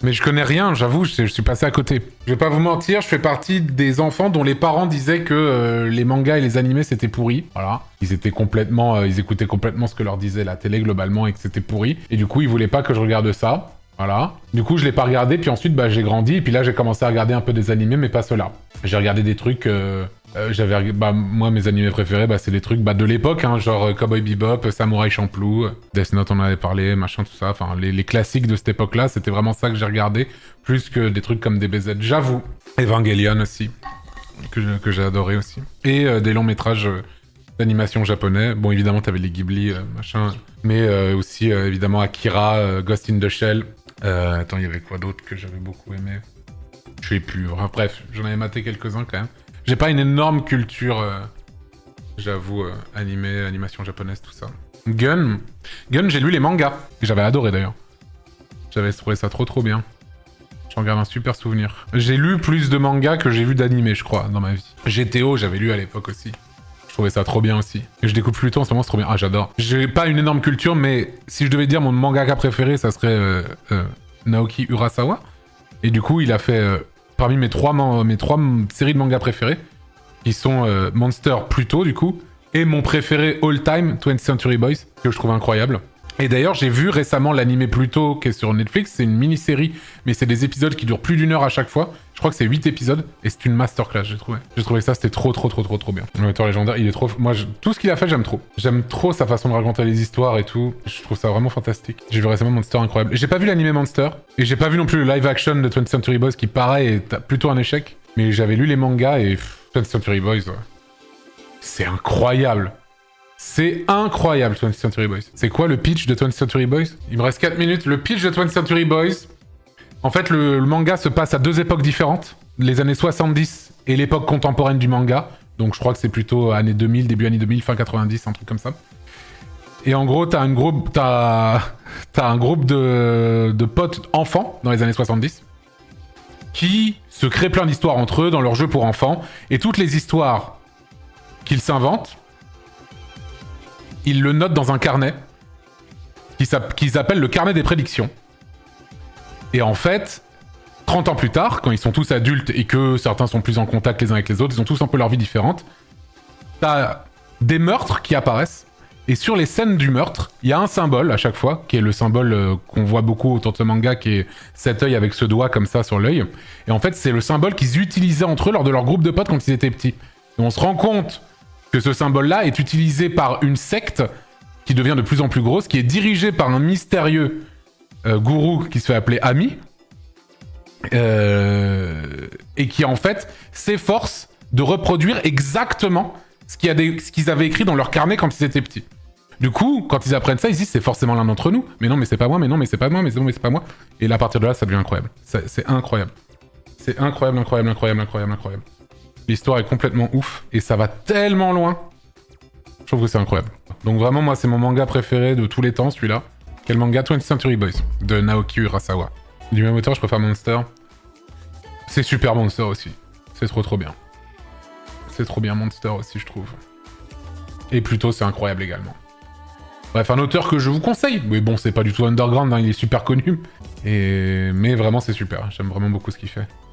Mais je connais rien, j'avoue, je suis passé à côté. Je vais pas vous mentir, je fais partie des enfants dont les parents disaient que les mangas et les animés c'était pourri. Voilà. Ils étaient complètement, ils écoutaient complètement ce que leur disait la télé globalement et que c'était pourri. Et du coup, ils voulaient pas que je regarde ça. Voilà. Du coup, je l'ai pas regardé, puis ensuite, bah, j'ai grandi, et puis là, j'ai commencé à regarder un peu des animés, mais pas ceux-là. J'ai regardé des trucs, moi, mes animés préférés, bah, c'est des trucs, bah, de l'époque, hein, genre Cowboy Bebop, Samurai Champloo, Death Note, on en avait parlé, machin, tout ça. Enfin, les classiques de cette époque-là, c'était vraiment ça que j'ai regardé, plus que des trucs comme DBZ, j'avoue. Evangelion aussi, que j'ai adoré aussi. Et des longs métrages d'animation japonais. Bon, évidemment, t'avais les Ghibli, machin, mais aussi, évidemment, Akira, Ghost in the Shell. Attends, il y avait quoi d'autre que j'avais beaucoup aimé? Je sais plus. Enfin, bref, j'en avais maté quelques-uns quand même. J'ai pas une énorme culture, j'avoue, animation japonaise, tout ça. Gun, j'ai lu les mangas. Et j'avais adoré d'ailleurs. J'avais trouvé ça trop bien. J'en garde un super souvenir. J'ai lu plus de mangas que j'ai vu d'animés, je crois, dans ma vie. GTO, j'avais lu à l'époque aussi. Je trouvais ça trop bien aussi. Et je découvre plus tôt en ce moment, c'est trop bien. Ah, j'adore. J'ai pas une énorme culture, mais si je devais dire mon mangaka préféré, ça serait Naoki Urasawa. Et du coup, il a fait parmi mes trois séries de mangas préférées, qui sont Monster Pluto, du coup, et mon préféré all time, 20th Century Boys, que je trouve incroyable. Et d'ailleurs, j'ai vu récemment l'animé Pluto qui est sur Netflix. C'est une mini-série, mais c'est des épisodes qui durent plus d'1 heure à chaque fois. Je crois que c'est 8 épisodes, et c'est une masterclass, j'ai trouvé. J'ai trouvé ça, c'était trop bien. Le auteur légendaire, il est trop... Moi, tout ce qu'il a fait, j'aime trop. J'aime trop sa façon de raconter les histoires et tout. Je trouve ça vraiment fantastique. J'ai vu récemment Monster, incroyable. J'ai pas vu l'animé Monster, et j'ai pas vu non plus le live-action de 20th Century Boys, qui, pareil, est plutôt un échec. Mais j'avais lu les mangas, et 20th Century Boys, ouais. C'est incroyable. C'est incroyable, 20th Century Boys. C'est quoi le pitch de 20th Century Boys? Il me reste 4 minutes. Le pitch de 20th Century Boys... En fait, le manga se passe à deux époques différentes. Les années 70 et l'époque contemporaine du manga. Donc je crois que c'est plutôt années 2000, début années 2000, fin 90, un truc comme ça. Et en gros, t'as un groupe de potes enfants dans les années 70 qui se créent plein d'histoires entre eux dans leur jeu pour enfants. Et toutes les histoires qu'ils s'inventent, ils le notent dans un carnet qu'ils appellent le carnet des prédictions. Et en fait, 30 ans plus tard, quand ils sont tous adultes et que certains sont plus en contact les uns avec les autres, ils ont tous un peu leur vie différente, t'as des meurtres qui apparaissent, et sur les scènes du meurtre, il y a un symbole à chaque fois, qui est le symbole qu'on voit beaucoup autour de ce manga, qui est cet œil avec ce doigt comme ça sur l'œil. Et en fait, c'est le symbole qu'ils utilisaient entre eux lors de leur groupe de potes quand ils étaient petits. Et on se rend compte que ce symbole-là est utilisé par une secte qui devient de plus en plus grosse, qui est dirigée par un mystérieux gourou qui se fait appeler Ami, et qui en fait s'efforce de reproduire exactement ce qu'ils avaient écrit dans leur carnet quand ils étaient petits. Du coup, quand ils apprennent ça, ils disent c'est forcément l'un d'entre nous. Mais non, mais c'est pas moi, mais non, mais c'est pas moi, mais non, mais c'est pas moi. Et là, à partir de là, ça devient incroyable. C'est incroyable. C'est incroyable. L'histoire est complètement ouf, et ça va tellement loin. Je trouve que c'est incroyable. Donc vraiment, moi, c'est mon manga préféré de tous les temps, celui-là. Quel manga? 20th Century Boys, de Naoki Urasawa. Du même auteur, je préfère Monster. C'est super Monster aussi. C'est trop bien. C'est trop bien Monster aussi, je trouve. Et Pluto, c'est incroyable également. Bref, un auteur que je vous conseille. Mais bon, c'est pas du tout underground, hein, il est super connu. Mais vraiment, c'est super. J'aime vraiment beaucoup ce qu'il fait.